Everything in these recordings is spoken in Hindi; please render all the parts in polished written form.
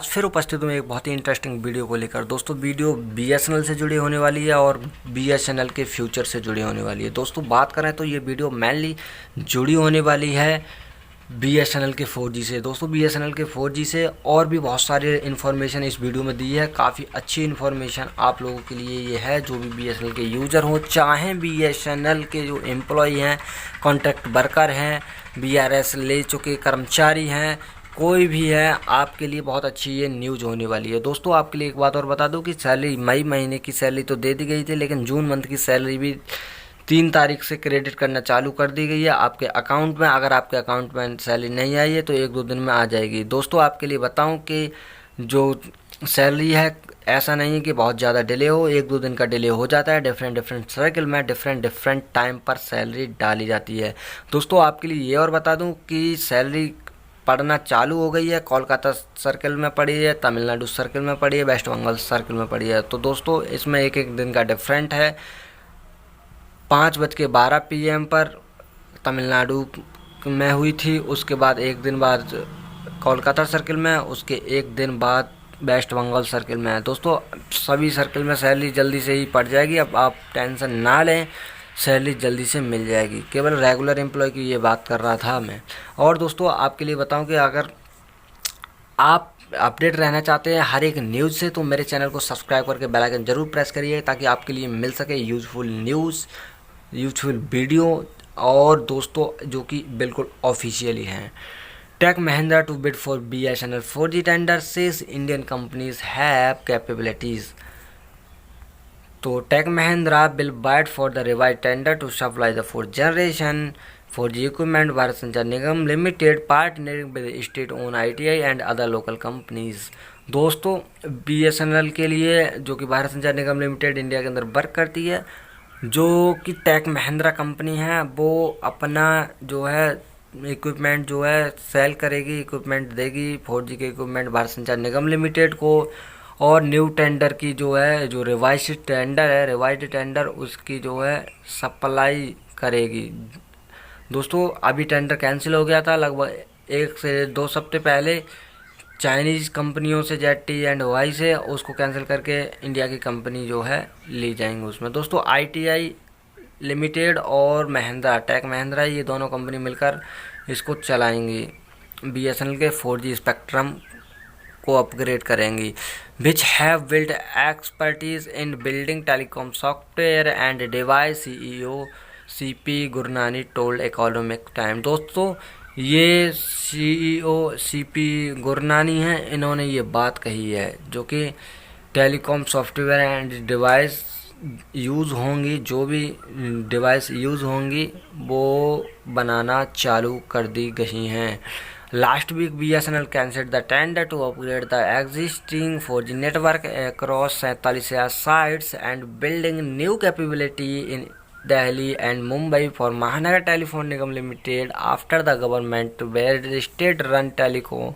आज फिर उपस्थित हूँ एक बहुत ही इंटरेस्टिंग वीडियो को लेकर। दोस्तों वीडियो बीएसएनएल से जुड़ी होने वाली है और बीएसएनएल के फ्यूचर से जुड़ी होने वाली है। दोस्तों बात करें तो ये वीडियो मेनली जुड़ी होने वाली है बीएसएनएल के 4G से। दोस्तों बीएसएनएल के 4G से और भी बहुत सारे इन्फॉर्मेशन इस वीडियो में दी है। काफ़ी अच्छी इन्फॉर्मेशन आप लोगों के लिए ये है जो भी बीएसएनएल के यूज़र हों, चाहे बीएसएनएल के जो एम्प्लॉय हैं, कॉन्ट्रैक्ट वर्कर हैं, बीआरएस ले चुके कर्मचारी हैं, कोई भी है, आपके लिए बहुत अच्छी ये न्यूज़ होने वाली है। दोस्तों आपके लिए एक बात और बता दूं कि सैलरी मई महीने की सैलरी तो दे दी गई थी, लेकिन जून मंथ की सैलरी भी 3 तारीख से क्रेडिट करना चालू कर दी गई है आपके अकाउंट में। अगर आपके अकाउंट में सैलरी नहीं आई है तो 1-2 दिन में आ जाएगी। दोस्तों आपके लिए बताऊं कि जो सैलरी है ऐसा नहीं है कि बहुत ज़्यादा डिले हो, 1-2 दिन का डिले हो जाता है। डिफरेंट सर्कल में डिफरेंट टाइम पर सैलरी डाली जाती है। दोस्तों आपके लिए ये और बता दूं कि सैलरी पढ़ना चालू हो गई है। कोलकाता सर्कल में पड़ी है, तमिलनाडु सर्कल में पड़ी है, वेस्ट बंगाल सर्कल में पड़ी है। तो दोस्तों इसमें एक दिन का डिफरेंट है। 5:12 PM पर तमिलनाडु में हुई थी, उसके बाद एक दिन बाद कोलकाता सर्कल में, उसके एक दिन बाद वेस्ट बंगाल सर्कल में है। दोस्तों सभी सर्कल में सैलरी जल्दी से ही पड़ जाएगी, अब आप टेंशन ना लें, सैलरी जल्दी से मिल जाएगी। केवल रेगुलर एम्प्लॉय की ये बात कर रहा था मैं। और दोस्तों आपके लिए बताऊं कि अगर आप अपडेट रहना चाहते हैं हर एक न्यूज़ से तो मेरे चैनल को सब्सक्राइब करके बेल आइकन जरूर प्रेस करिए, ताकि आपके लिए मिल सके यूज़फुल न्यूज़, यूज़फुल वीडियो, और दोस्तों जो कि बिल्कुल ऑफिशियली हैं। Tech Mahindra to bid for BSNL 4G tender, says Indian companies have capabilities. तो Tech Mahindra will bide for the revise tender to supply the 4th generation 4G equipment. Bharat Sanchar Nigam limited partnering with state own ITI and other local companies. दोस्तों BSNL के लिए, जो कि भारत संचार निगम लिमिटेड इंडिया के अंदर वर्क करती है, जो कि टेक महिंद्रा कंपनी है, वो अपना जो है इक्विपमेंट जो है सेल करेगी, इक्विपमेंट देगी 4G के इक्विपमेंट भारत संचार निगम लिमिटेड को। और न्यू टेंडर की जो है, जो रिवाइज्ड टेंडर उसकी जो है सप्लाई करेगी। दोस्तों अभी टेंडर कैंसिल हो गया था लगभग 1 से 2 हफ्ते पहले चाइनीज़ कंपनियों से, जेटी एंड वाई से, उसको कैंसिल करके इंडिया की कंपनी जो है ली जाएंगे उसमें। दोस्तों ITI लिमिटेड और महिंद्रा, टेक महिंद्रा, ये दोनों कंपनी मिलकर इसको चलाएंगी, BSNL के 4G स्पेक्ट्रम को अपग्रेड करेंगी। Which have built expertise in building telecom software and device, CEO CP Gurnani told economic time. दोस्तों ये CEO CP गुरनानी हैं, इन्होंने ये बात कही है, जो कि telecom software and device use होंगी, जो भी डिवाइस यूज़ होंगी वो बनाना चालू कर दी गई हैं। Last week BSNL cancelled the tender to upgrade the existing 4G network across 47 sites and building new capability in Delhi and Mumbai for Mahanagar Telephone Nigam Limited after the government were state-run telecom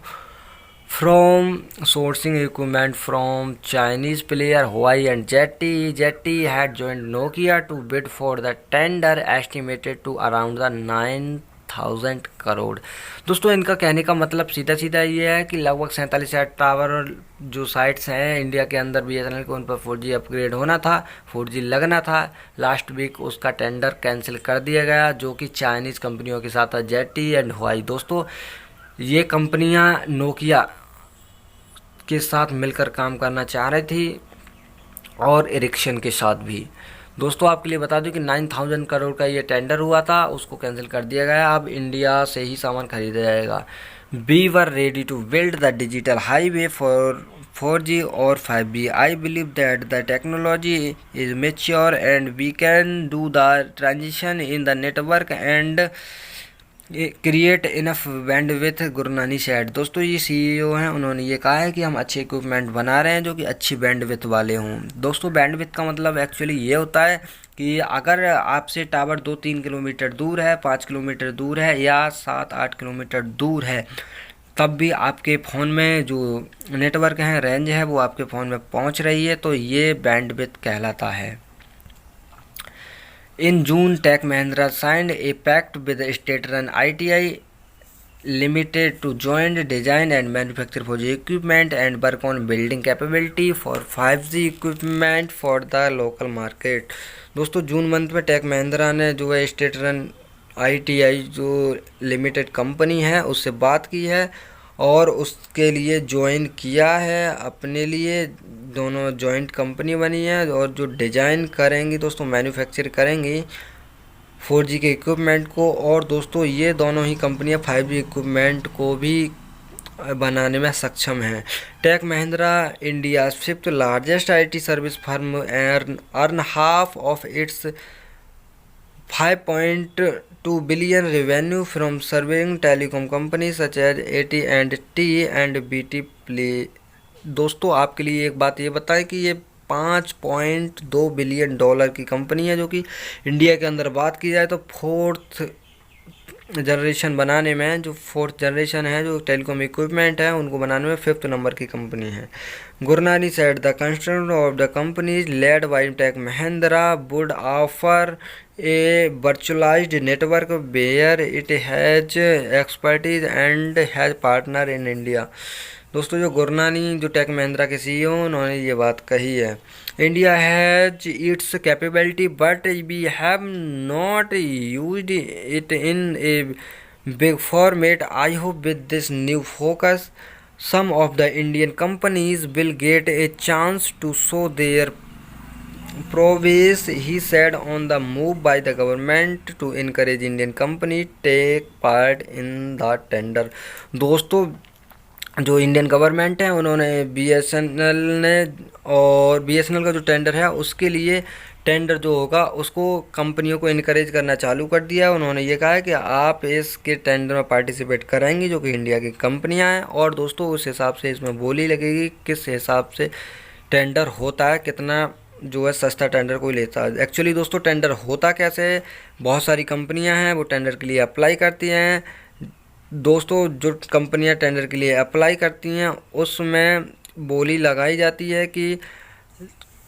from sourcing equipment from Chinese player Huawei and ZTE. ZTE had joined Nokia to bid for the tender estimated to around the 9,000 crore. दोस्तों इनका कहने का मतलब सीधा ये है कि लगभग 47 टावर जो साइट्स हैं इंडिया के अंदर BSNL को, उन पर 4G अपग्रेड होना था, 4G लगना था। लास्ट वीक उसका टेंडर कैंसिल कर दिया गया, जो कि चाइनीज़ कंपनियों के साथ था, ZTE एंड हुआई। दोस्तों ये कंपनियां नोकिया के साथ मिलकर काम करना चाह रही थी और एरिक्सन के साथ भी। दोस्तों आपके लिए बता दूं कि 9,000 करोड़ का ये टेंडर हुआ था, उसको कैंसिल कर दिया गया। अब इंडिया से ही सामान खरीदा जाएगा। We were ready to build the digital highway for 4G और 5G. I believe that the technology is mature and we can do the transition in the network and create enough bandwidth, Gurnani said. दोस्तों ये CEO हैं, उन्होंने ये कहा है कि हम अच्छे इक्विपमेंट बना रहे हैं जो कि अच्छी बैंडविथ वाले हों। दोस्तों बैंडविथ का मतलब एक्चुअली ये होता है कि अगर आपसे टावर 2-3 किलोमीटर दूर है, 5 किलोमीटर दूर है या 7-8 किलोमीटर दूर है, तब भी आपके फ़ोन में जो नेटवर्क है, रेंज है, वो आपके फ़ोन में पहुंच रही है, तो ये बैंडविथ कहलाता है। In June, Tech Mahindra signed a pact with state-run ITI Limited to joint design and manufacture 4G equipment and work on building capability for 5G equipment for the local market। दोस्तों जून मंथ में टेक महिंद्रा ने जो है स्टेट रन ITI जो लिमिटेड कंपनी है उससे बात की है और उसके लिए ज्वाइन किया है अपने लिए। दोनों जॉइंट कंपनी बनी है और जो डिज़ाइन करेंगी दोस्तों, मैन्युफैक्चर करेंगी 4G के इक्विपमेंट को। और दोस्तों ये दोनों ही कंपनियां 5G इक्विपमेंट को भी बनाने में सक्षम हैं। Tech Mahindra India 5th largest IT service firm earn half of its 5.2 billion revenue from serving telecom companies such as AT&T and BT Play। दोस्तों आपके लिए एक बात ये बताएं कि ये $5.2 बिलियन की कंपनी है, जो कि इंडिया के अंदर बात की जाए तो फोर्थ जनरेशन बनाने में, जो फोर्थ जनरेशन है जो टेलीकॉम इक्विपमेंट है उनको बनाने में 5th नंबर की कंपनी है। Gurnani said the construction of the company led by Tech Mahindra would offer a virtualized network where it has expertise and has partner in India। दोस्तों जो गुरनानी जो टेक महिंद्रा के CEO उन्होंने ये बात कही है, India has its capability but we have not used it in a big format. I hope with this new focus some of the Indian companies will get a chance to show their prowess, he said on the move by the government to encourage Indian company take part in the tender। दोस्तों जो इंडियन गवर्नमेंट है उन्होंने BSNL ने और BSNL का जो टेंडर है उसके लिए टेंडर जो होगा उसको कंपनियों को इनकरेज करना चालू कर दिया है। उन्होंने ये कहा है कि आप इसके टेंडर में पार्टिसिपेट करेंगे जो कि इंडिया की कंपनियां हैं, और दोस्तों उस हिसाब से इसमें बोली लगेगी किस हिसाब से टेंडर होता है, कितना जो है सस्ता टेंडर कोई लेता है। एक्चुअली दोस्तों टेंडर होता कैसे है, बहुत सारी कंपनियां हैं वो टेंडर के लिए अप्लाई करती हैं। दोस्तों जो कंपनियां टेंडर के लिए अप्लाई करती हैं उसमें बोली लगाई जाती है कि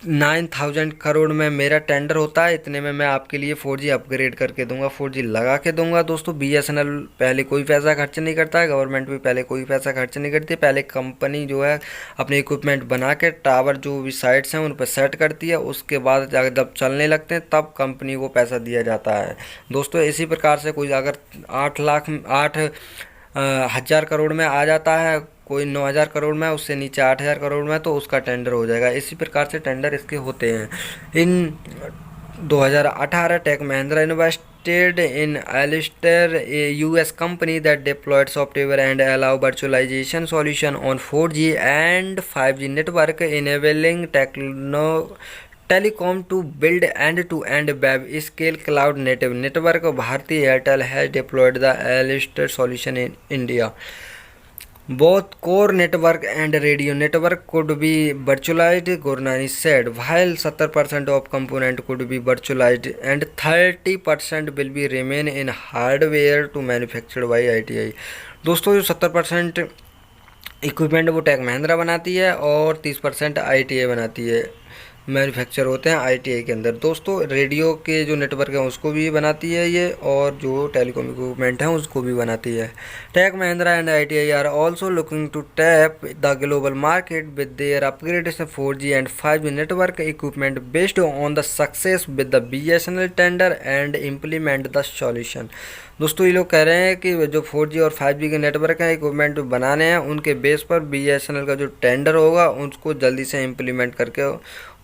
9,000 करोड़ में मेरा टेंडर होता है, इतने में मैं आपके लिए 4G अपग्रेड करके दूंगा, 4G लगा के दूंगा। दोस्तों BSNL पहले कोई पैसा खर्च नहीं करता है, गवर्नमेंट भी पहले कोई पैसा खर्च नहीं करती है। पहले कंपनी जो है अपने इक्विपमेंट बना के टावर जो भी साइट्स हैं उन पर सेट करती है, उसके बाद जब चलने लगते हैं तब कंपनी को पैसा दिया जाता है। दोस्तों इसी प्रकार से कोई अगर 8,000 करोड़ में आ जाता है, कोई 9,000 करोड़ में, उससे नीचे 8,000 करोड़ में, तो उसका टेंडर हो जाएगा। इसी प्रकार से टेंडर इसके होते हैं। In 2018 Tech Mahindra invested in Alistar a US company that deployed software and allow virtualization solution on 4G and 5G network enabling telecom to build end-to-end web scale cloud native network. Bharti Airtel has deployed the Alistar solution in India. Both core network and radio network could be virtualized, Gurnani said, while 70% of component could be virtualized and 30% will be remain in hardware to manufactured by ITI। दोस्तों जो 70% इक्विपमेंट वो टेक महिंद्रा बनाती है और 30% ITI बनाती है, मैन्युफैक्चर होते हैं ITI के अंदर। दोस्तों रेडियो के जो नेटवर्क हैं उसको भी बनाती है ये, और जो टेलीकॉम इक्विपमेंट हैं उसको भी बनाती है। Tech Mahindra and ITI are also looking to tap the global market with their upgraded 4G and 5G network equipment based on the success with the BSNL tender and implement the solution. दोस्तों ये लोग कह रहे हैं कि जो 4G और 5G के नेटवर्क हैं इक्विपमेंट बनाने हैं, उनके बेस पर BSNL का जो टेंडर होगा उसको जल्दी से इम्प्लीमेंट करके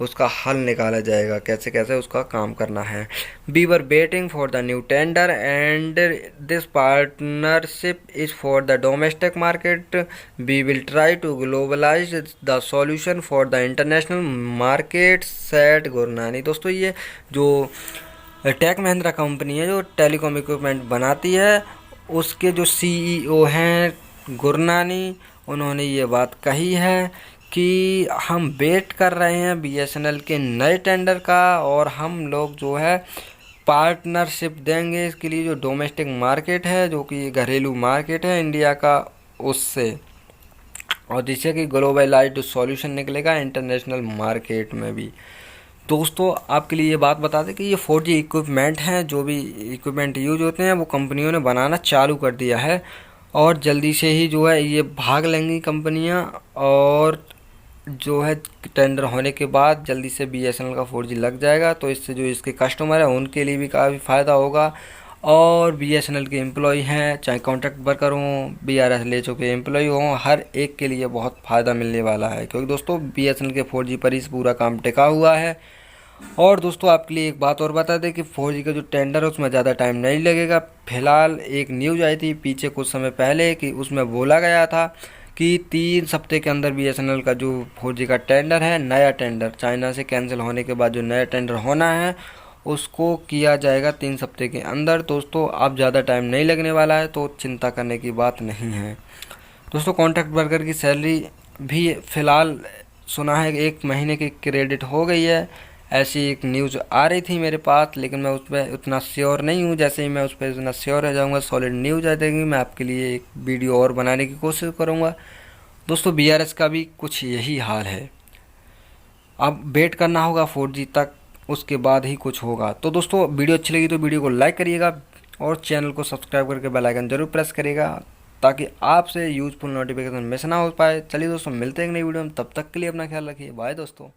उसका हल निकाला जाएगा, कैसे कैसे उसका काम करना है। We were waiting for the new tender and this partnership is for the domestic market. We will try to globalise the solution for the international market, said Gurnani. दोस्तों ये जो टेक महिंद्रा कंपनी है जो टेलीकॉम इक्विपमेंट बनाती है उसके जो CEO हैं गुरनानी, उन्होंने ये बात कही है कि हम वेट कर रहे हैं BSNL के नए टेंडर का और हम लोग जो है पार्टनरशिप देंगे इसके लिए जो डोमेस्टिक मार्केट है, जो कि घरेलू मार्केट है इंडिया का, उससे, और जिससे कि ग्लोबलाइज्ड सॉल्यूशन निकलेगा इंटरनेशनल मार्केट में भी। दोस्तों आपके लिए ये बात बता दें कि ये 4G इक्विपमेंट हैं, जो भी इक्विपमेंट यूज होते हैं वो कंपनियों ने बनाना चालू कर दिया है और जल्दी से ही जो है ये भाग लेंगी कंपनियां, और जो है टेंडर होने के बाद जल्दी से BSNL का 4G लग जाएगा। तो इससे जो इसके कस्टमर है उनके लिए भी काफ़ी फ़ायदा होगा, और BSNL के एम्प्लॉय हैं, चाहे कॉन्ट्रैक्ट वर्कर हों, BRS ले चुके एम्प्लॉय हों, हर एक के लिए बहुत फ़ायदा मिलने वाला है, क्योंकि दोस्तों BSNL के 4G पर ही पूरा काम टिका हुआ है। और दोस्तों आपके लिए एक बात और बता दें कि 4G का जो टेंडर है उसमें ज़्यादा टाइम नहीं लगेगा। फिलहाल एक न्यूज़ आई थी पीछे कुछ समय पहले कि उसमें बोला गया था कि 3 हफ्ते के अंदर BSNL का जो 4G का टेंडर है, नया टेंडर चाइना से कैंसिल होने के बाद जो नया टेंडर होना है उसको किया जाएगा 3 हफ्ते के अंदर। दोस्तों अब ज़्यादा टाइम नहीं लगने वाला है, तो चिंता करने की बात नहीं है। दोस्तों कॉन्ट्रैक्ट वर्कर की सैलरी भी फ़िलहाल सुना है कि 1 महीने की क्रेडिट हो गई है, ऐसी एक न्यूज़ आ रही थी मेरे पास, लेकिन मैं उस पर उतना श्योर नहीं हूँ। जैसे ही मैं उस पर उतना श्योर हो जाऊँगा, सॉलिड न्यूज़ आ जाएगी, मैं आपके लिए एक वीडियो और बनाने की कोशिश करूँगा। दोस्तों BRS का भी कुछ यही हाल है, अब वेट करना होगा 4G तक, उसके बाद ही कुछ होगा। तो दोस्तों वीडियो अच्छी लगी तो वीडियो को लाइक करिएगा, और चैनल को सब्सक्राइब करके बेल आइकन जरूर प्रेस करिएगा, ताकि आपसे यूज़फुल नोटिफिकेशन मिस ना हो पाए। चलिए दोस्तों मिलते हैं एक नई वीडियो में, तब तक के लिए अपना ख्याल रखिए, बाय दोस्तों।